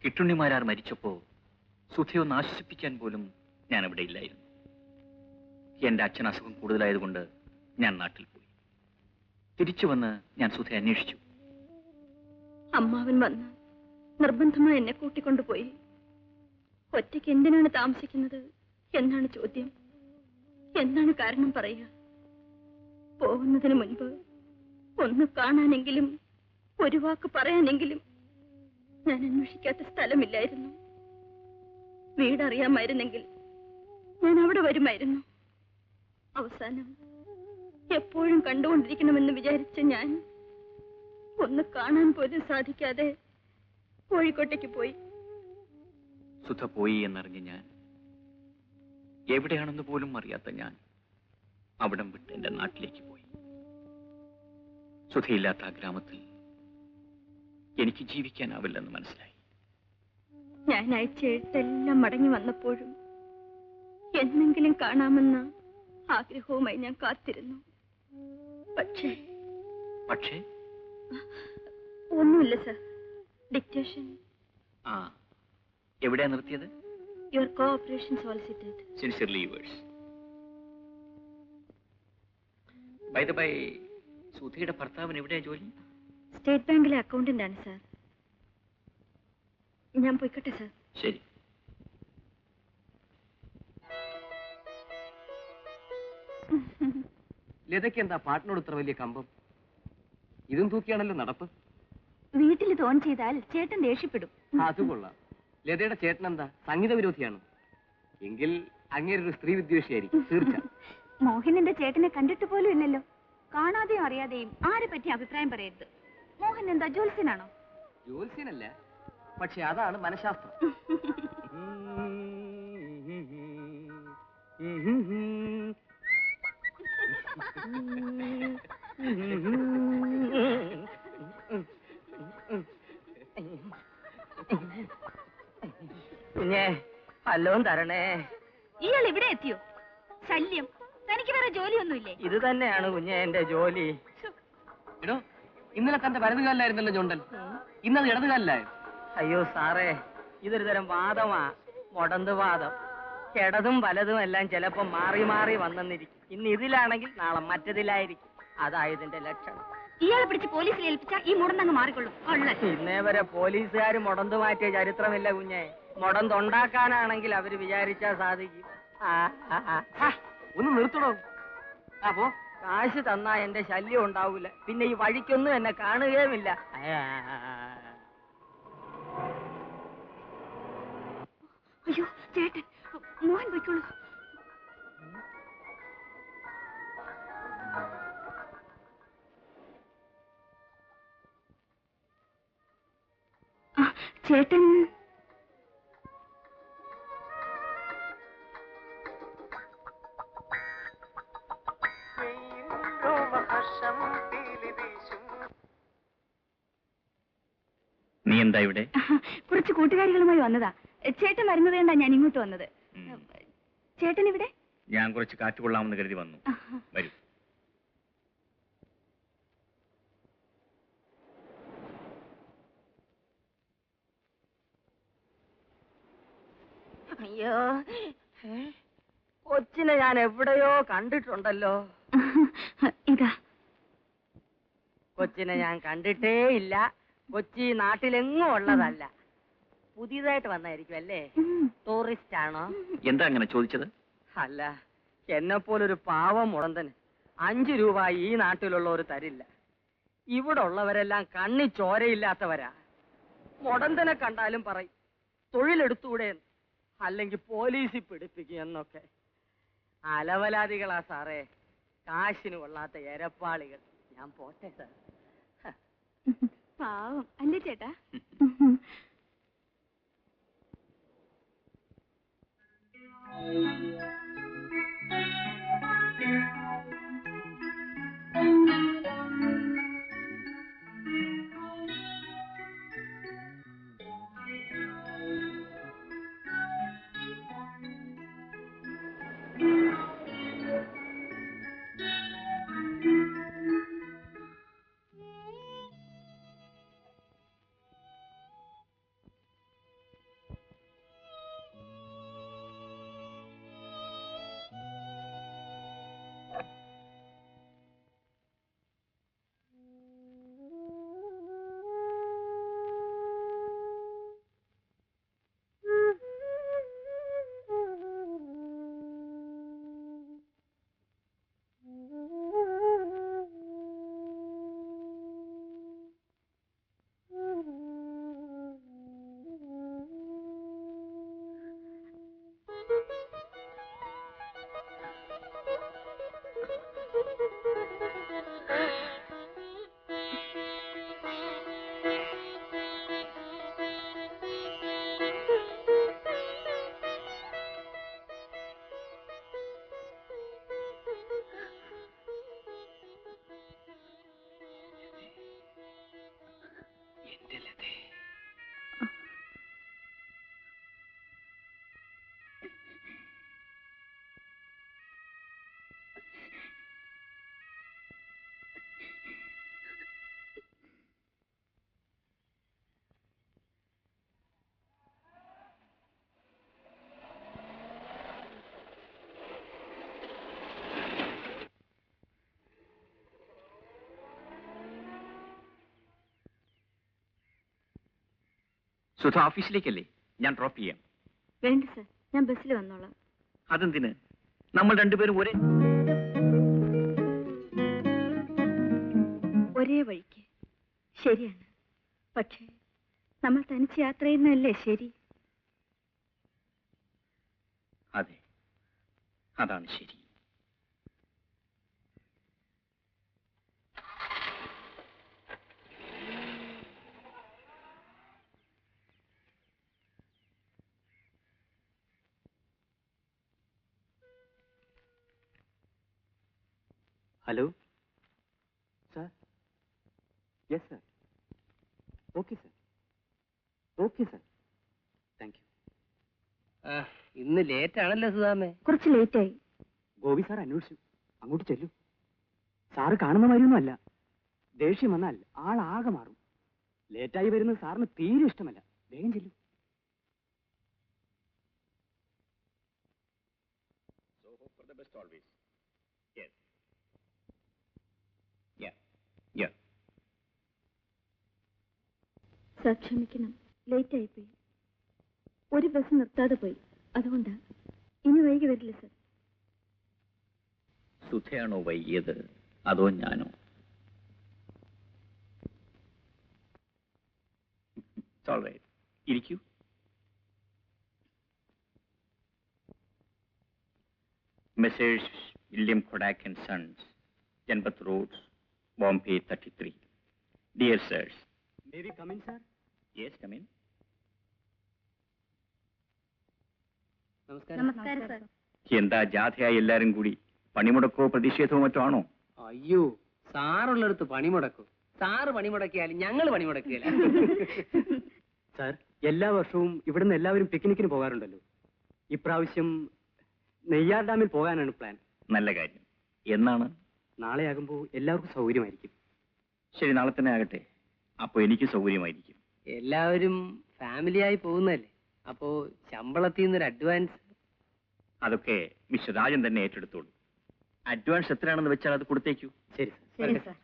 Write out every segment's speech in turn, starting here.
കിട്ടുണ്ണിമാരാർ മരിച്ചപ്പോ സുധയൊന്ന് ആശ്വസിപ്പിക്കാൻ പോലും ഞാൻ അവിടെ ഇല്ലായിരുന്നു. എന്റെ അച്ഛൻ അസുഖം കൂടുതലായതുകൊണ്ട് ഞാൻ നാട്ടിൽ പോയി. തിരിച്ചു വന്ന് ഞാൻ സുധയെ അന്വേഷിച്ചു. അമ്മാവൻ വന്ന് നിർബന്ധമായി എന്നെ കൂട്ടിക്കൊണ്ടുപോയി. ഒറ്റയ്ക്ക് എന്തിനാണ് താമസിക്കുന്നത് എന്നാണ് ചോദ്യം. എന്താണ് കാരണം പറയുക? പോകുന്നതിന് മുൻപ് ഒന്ന് കാണാനെങ്കിലും ഒരു വാക്ക് പറയാനെങ്കിലും ഞാൻ അന്വേഷിക്കാത്ത സ്ഥലമില്ലായിരുന്നു. വീടറിയാമായിരുന്നെങ്കിൽ ഞാൻ അവിടെ വരുമായിരുന്നു. അവസാനം എപ്പോഴും കണ്ടുകൊണ്ടിരിക്കണമെന്ന് വിചാരിച്ച ഞാൻ ഒന്ന് കാണാൻ പോലും സാധിക്കാതെ കോഴിക്കോട്ടേക്ക് പോയി. സുധ പോയി എന്നറിഞ്ഞ് ഞാൻ, എവിടെയാണെന്ന് പോലും അറിയാത്ത ഞാൻ അവിടം വിട്ട് എന്റെ നാട്ടിലേക്ക് പോയി. സുധയില്ലാത്ത ആ ഗ്രാമത്തിൽ എനിക്ക് ജീവിക്കാനാവില്ലെന്ന് മനസ്സിലായി. ഞാൻ അയച്ച എഴുത്തെല്ലാം മടങ്ങി വന്നപ്പോഴും എന്നെങ്കിലും കാണാമെന്ന ആഗ്രഹവുമായി ഞാൻ കാത്തിരുന്നു. പക്ഷേ ഒന്നുമില്ല സർ. ഡിക്റ്റേഷൻ. എവിടെയാ നിർത്തിയത്? Your cooperation solicited. Sincerely yours. By the by, സുധയുടെ ഭർത്താവിന് എവിടെയാ ജോലി? സ്റ്റേറ്റ് ബാങ്കിലെ അക്കൗണ്ടന്റ് ആണ് സർ. ഞാൻ പോയിക്കട്ടെ സർ. ശരി. ലതയ്ക്ക് എന്താ പാട്ടിനോട് ഇത്ര വലിയ കമ്പം? ഇതും തൂക്കിയാണല്ലോ നടപ്പ്. വീട്ടിൽ തോൺ ചെയ്താൽ ചേട്ടൻ ദേഷ്യപ്പെടും. അത് കൊള്ളാം. ലതയുടെ ചേട്ടൻ എന്താ സംഗീത വിരോധിയാണ്? എങ്കിൽ അങ്ങേരൊരു സ്ത്രീ വിദ്വേഷിയായിരിക്കും തീർച്ച. മോഹനന്റെ ചേട്ടനെ കണ്ടിട്ട് പോലും ഇല്ലല്ലോ. കാണാതെയും അറിയാതെയും ആരെ പറ്റി അഭിപ്രായം പറയരുത്. മോഹൻ എന്താ ജ്യോത്സ്യനാണോ? ജ്യോത്സ്യനല്ല, പക്ഷെ അതാണ് മനഃശാസ്ത്രം. കുഞ്ഞേ വല്ലതും തരണേ. ഇയാൾ ഇവിടെ എത്തിയോ? ശല്യം. തനിക്ക് വേറെ ജോലിയൊന്നുമില്ലേ? ഇത് തന്നെയാണ് കുഞ്ഞെ എന്റെ ജോലി. എടോ, ഇന്നലെ തന്റെ വലതുകാലിലായിരുന്നല്ലോ ചുണ്ടൽ, ഇന്നത് ഇടതുകാലിലായോ? അയ്യോ സാറേ, ഇതൊരു തരം വാദമാ, മുടന്ത് വാദം. ഇടതും വലതും എല്ലാം ചിലപ്പോ മാറി മാറി വന്നെന്നിരിക്കും. ഇന്ന് ഇതിലാണെങ്കിൽ നാളെ മറ്റതിലായിരിക്കും. അതായതിന്റെ ലക്ഷണം. ഇയാളെ പിടിച്ച് പോലീസിൽ ഏൽപ്പിച്ചാൽ ഈ മുടന്തങ്ങ് മാറിക്കൊള്ളും. ഇന്നേ വരെ പോലീസുകാർ മുടന്ത് മാറ്റിയ ചരിത്രമില്ല കുഞ്ഞെ. മുടന്തുണ്ടാക്കാനാണെങ്കിൽ അവര് വിചാരിച്ചാ സാധിക്കും. ഒന്ന് നിർത്തണോ? അപ്പോ കാശ് തന്നാ എന്റെ ശല്യം ഉണ്ടാവൂല. പിന്നെ ഈ വഴിക്കൊന്നും എന്നെ കാണുകയുമില്ല. അയ്യോ ചേട്ടൻ, മോഹൻ പോയിക്കോളൂ. ചേട്ടൻ നീ എന്താ ഇവിടെ? കുറച്ച് കൂട്ടുകാരികളുമായി വന്നതാ. ചേട്ടൻ വരുന്നത് കൊണ്ടാ ഞാൻ ഇങ്ങോട്ട് വന്നത്. ചേട്ടൻ ഇവിടെ? ഞാൻ കുറച്ച് കാറ്റ് കൊള്ളാമെന്ന് കരുതി വന്നു. വരൂ. അയ്യോ, കൊച്ചിനെ ഞാൻ എവിടെയോ കണ്ടിട്ടുണ്ടല്ലോ. ഇതാ കൊച്ചിനെ ഞാൻ കണ്ടിട്ടേ ഇല്ല. കൊച്ചി നാട്ടിലെങ്ങും ഉള്ളതല്ല. പുതിയതായിട്ട് വന്നായിരിക്കും അല്ലേ? ടൂറിസ്റ്റ് ആണോ? എന്താ അങ്ങനെ ചോദിച്ചത്? അല്ല, എന്നെ പോലൊരു പാവം മുടന്തന് 5 രൂപ ഈ നാട്ടിലുള്ളവർ തരില്ല. ഇവിടെ ഉള്ളവരെല്ലാം കണ്ണി ചോരയില്ലാത്തവരാ. മുടന്തനെ കണ്ടാലും പറയും തൊഴിലെടുത്തൂടെ, അല്ലെങ്കിൽ പോലീസിൽ പിടിപ്പിക്കും എന്നൊക്കെ. അലവലാദികളാ സാറേ, കാശിന് കൊള്ളാത്ത എരപ്പാളികൾ. ഞാൻ പോട്ടെ സാർ. പാവം അല്ലേ ചേട്ടാ? സുധ ഓഫീസിലേക്കല്ലേ? ഞാൻ ഡ്രോപ്പ് ചെയ്യാം. വേണ്ട സർ, ഞാൻ ബസ്സിൽ വന്നോളാം. അതെന്തിന്? നമ്മൾ രണ്ടുപേരും ഒരേ വഴിക്ക്. ശരിയാണ്, പക്ഷേ നമ്മൾ തനിച്ച് യാത്ര ചെയ്യുന്നതല്ലേ ശരി? അതെ, അതാണ് ശരി. Hello sir. Yes sir. Okay sir. Okay sir. Thank you. ഇന്ന് ലേറ്റ് ആണല്ലോ സുധാമേ. കുറച്ച് ലേറ്റായി. ഗോപി സാർ അന്വേഷിച്ചു. അങ്ങോട്ട് ചെല്ലു. സാറ് കാണുന്ന മാതിരിയൊന്നും അല്ല. ദേഷ്യം വന്നാൽ ആളാകെ മാറും. ലേറ്റായി വരുന്നത് സാറിന് തീരെ ഇഷ്ടമല്ല. വേഗം ചെല്ലു. സർ ക്ഷമിക്കണം, ലേറ്റ് ആയിപ്പോയി. ഒരു ബസ് നിർത്താതെ പോയി, അതുകൊണ്ടാ. ഇനി വൈകി വരില്ല സർ. സുധയാണോ വൈകിയത് അതോ ഞാനോ? ഇരിക്കൂ. Messrs William Kodak and sons, Janpath road, Bombay 33. Dear sirs. May we come in, sir? Yes, come in. നമസ്കാരം സർ. എന്താ ജാഥയായി എല്ലാരും കൂടി? പണിമുടക്കോ പ്രതിഷേധമോ മറ്റോ ആണോ? അയ്യോ, സാറുള്ളടുത്ത് പണിമുടക്കും. സാറ് പണിമുടക്കിയാലും ഞങ്ങൾ പണിമുടക്കിയല്ല. സാർ, എല്ലാ വർഷവും ഇവിടുന്ന് എല്ലാവരും പിക്നിക്കിന് പോകാറുണ്ടല്ലോ. ഇപ്രാവശ്യം നെയ്യാർ ഡാമിൽ പോകാനാണ് പ്ലാൻ. നല്ല കാര്യം. എന്നാണ്? നാളെ ആകുമ്പോൾ എല്ലാവർക്കും സൗകര്യമായിരിക്കും. ശരി, നാളെ തന്നെ ആകട്ടെ. അപ്പൊ എനിക്ക് സൗകര്യമായിരിക്കും. എല്ലാവരും ഫാമിലിയായി പോകുന്നല്ലേ, അപ്പോ ശമ്പളത്തിൽ നിന്നൊരു അഡ്വാൻസ്. അതൊക്കെ മിസ്റ്റർ രാജൻ തന്നെ ഏറ്റെടുത്തോളൂ. അഡ്വാൻസ് എത്രയാണെന്ന് വെച്ചാൽ അത് കൊടുത്തേക്കൂ. ശരി ശരി സർ.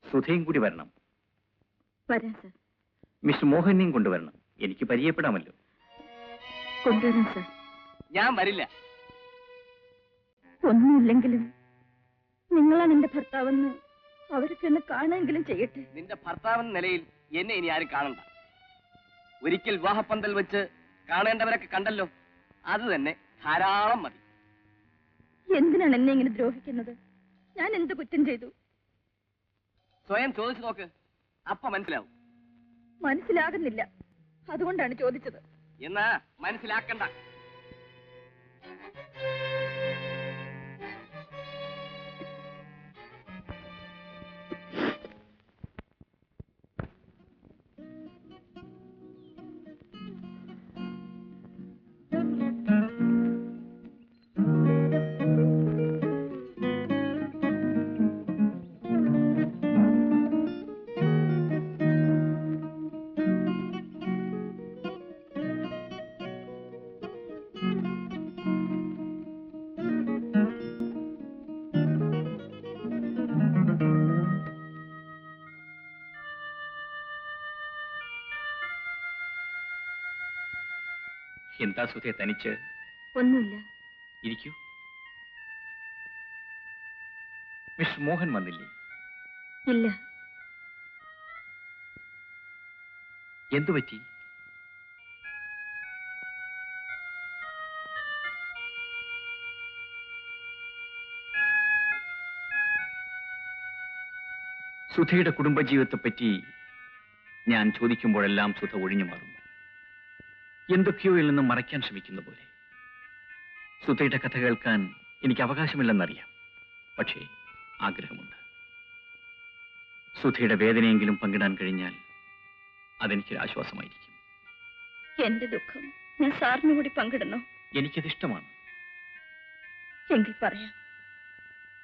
സുധയും കൂടി വരണം. വരാം സർ. മിസ്റ്റർ മോഹനെയും കൊണ്ടുവരണം. എനിക്ക് പരിചയപ്പെടാമല്ലോ. കൊണ്ടുവരാം സർ. ഞാൻ വരില്ല. ഒന്നുമില്ലെങ്കിലും നിങ്ങളാണ് എന്റെ ഭർത്താവെന്ന് അവർക്ക് എന്നെ കാണുമെങ്കിലും ചെയ്യട്ടെ. നിന്റെ ഭർത്താവെന്ന നിലയിൽ എന്നെ ഇനി ആരും കാണണ്ട. ഒരിക്കൽ വിവാഹപ്പന്തൽ വെച്ച് കാണേണ്ടവരൊക്കെ കണ്ടല്ലോ, അത് തന്നെ ധാരാളം മതി. എന്തിനാണ് എന്നെ ഇങ്ങനെ ദ്രോഹിക്കുന്നത്? ഞാൻ എന്ത് കുറ്റം ചെയ്തു? സ്വയം ചോദിച്ചു നോക്ക്, അപ്പ മനസ്സിലാവും. മനസ്സിലാകുന്നില്ല, അതുകൊണ്ടാണ് ചോദിച്ചത്. എന്നാ മനസ്സിലാക്കണ്ട. എന്താ സുധയെ തനിച്ച്? ഒന്നുമില്ല. ഇരിക്കൂ. മിസ്റ്റർ മോഹൻ വന്നില്ലേ? ഇല്ല. എന്തു പറ്റി? സുധയുടെ കുടുംബജീവിതത്തെപ്പറ്റി ഞാൻ ചോദിക്കുമ്പോഴെല്ലാം സുധ ഒഴിഞ്ഞു മാറുന്നു. എന്തൊക്കെയോയിൽ നിന്നും മറയ്ക്കാൻ ശ്രമിക്കുന്ന പോലെ. സുധയുടെ കഥ കേൾക്കാൻ എനിക്ക് അവകാശമില്ലെന്നറിയാം, പക്ഷേ ആഗ്രഹമുണ്ട്. സുധയുടെ വേദനയെങ്കിലും പങ്കിടാൻ കഴിഞ്ഞാൽ അതെനിക്കൊരു ആശ്വാസമായിരിക്കും. എന്റെ ദുഃഖം ഞാൻ സാറിന് കൂടി പങ്കിടണോ? എനിക്കതിഷ്ടമാണ്. എങ്കിൽ പറയാം.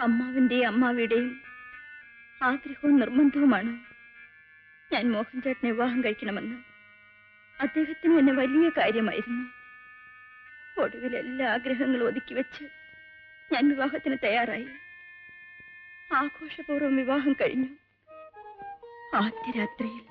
അമ്മാവിന്റെയും അമ്മാവിയുടെയും ആഗ്രഹവും നിർബന്ധവുമാണ് ഞാൻ മോഹൻ ചേട്ടനെ വിവാഹം കഴിക്കണമെന്ന്. അദ്ദേഹത്തിന് എന്നെ വലിയ കാര്യമായിരുന്നു. ഒടുവിൽ എല്ലാ ആഗ്രഹങ്ങളും ഒതുക്കി വെച്ച് ഞാൻ വിവാഹത്തിന് തയ്യാറായി. ആഘോഷപൂർവ്വം വിവാഹം കഴിഞ്ഞു. ആദ്യ രാത്രിയിൽ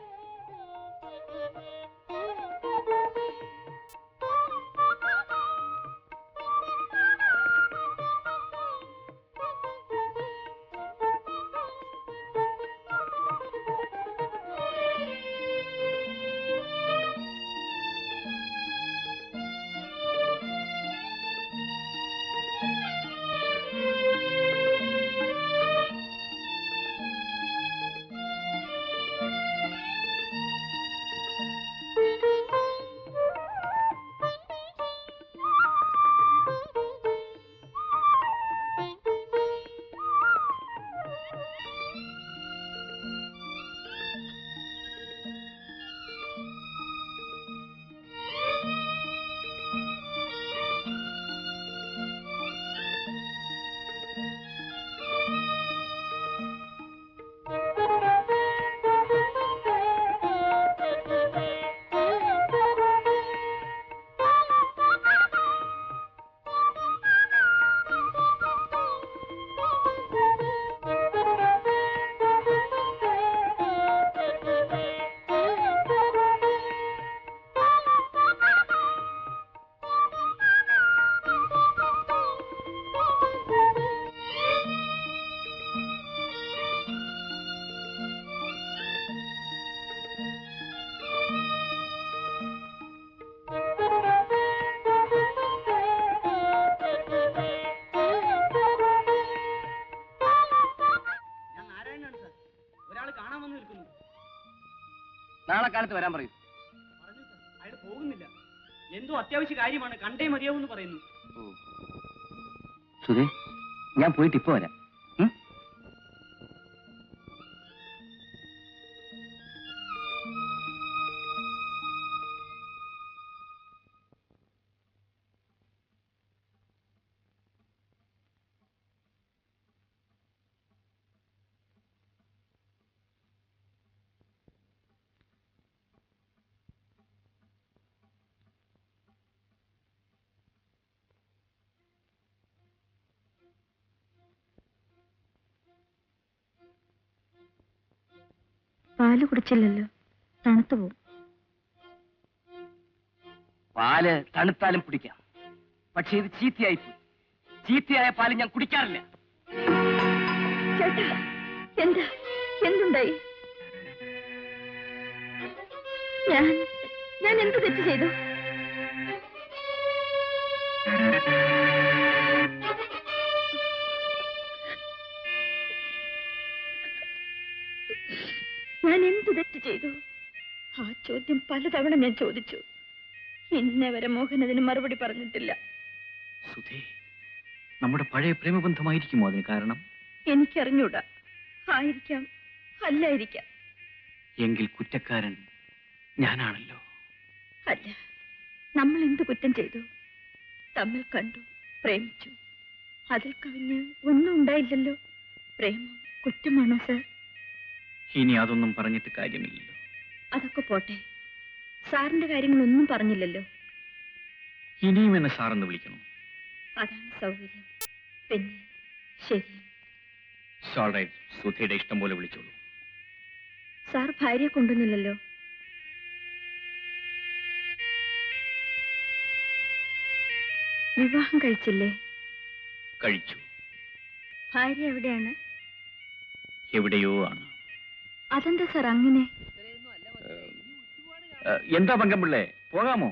നാളെ കാലത്ത് വരാൻ പറയൂ. അയാൾ പോകുന്നില്ല. എന്തോ അത്യാവശ്യ കാര്യമാണ്, കണ്ടേ മതിയാവൂന്ന് പറയുന്നു. സുധേ, ഞാൻ പോയിട്ട് ഇപ്പൊ വരാം. പാല് കുടിച്ചില്ലല്ലോ, തണുത്തു പോവും. പാല് തണുത്താലും കുടിക്കാം, പക്ഷെ ഇത് ചീത്തയായി പോയി. ചീത്തയായ പാല് ഞാൻ കുടിക്കാറില്ല. ചേട്ടാ, എന്താ എന്തുണ്ടായി? ഞാൻ എന്ത് തെറ്റ് ചെയ്തു? ഞാൻ എന്ത് തെറ്റ് ചെയ്തു? ആ ചോദ്യം പലതവണ ഞാൻ ചോദിച്ചു. ഇന്നേ വരെ മോഹൻ അതിന് മറുപടി പറഞ്ഞിട്ടില്ല. സുധേ, നമ്മുടെ പഴയ പ്രേമബന്ധമായിരിക്കുമോ അതിന് കാരണം? എനിക്കറിഞ്ഞൂടാ. ആയിരിക്കാം, അല്ലായിരിക്കാം. എങ്കിൽ കുറ്റക്കാരൻ ഞാനാണല്ലോ. അല്ല, നമ്മൾ എന്ത് കുറ്റം ചെയ്തു? തമ്മിൽ കണ്ടു, പ്രേമിച്ചു. അതിൽ കവിഞ്ഞ് ഒന്നും ഉണ്ടായില്ലല്ലോ. പ്രേമം കുറ്റമാണോ സർ? ഇനി അതൊന്നും പറഞ്ഞിട്ട് കാര്യമില്ലല്ലോ. അതൊക്കെ പോട്ടെ, സാറിന്റെ കാര്യങ്ങളൊന്നും പറഞ്ഞില്ലല്ലോ. ഇനിയും എന്നെ സാറെന്ന് വിളിക്കണം. അതാണ് സൗകര്യം. പിന്നെ ശരി, സുധയുടെ ഇഷ്ടം പോലെ വിളിച്ചോളൂ. സാർ ഭാര്യയെ കൊണ്ടുവന്നില്ലല്ലോ. വിവാഹം കഴിച്ചില്ലേ? കഴിച്ചു. ഭാര്യ എവിടെയാണ്? എവിടെയോ ആണ്. അതെന്താ സാർ അങ്ങനെ? എന്താ പങ്കമ്പിള്ളേ, പോകാമോ?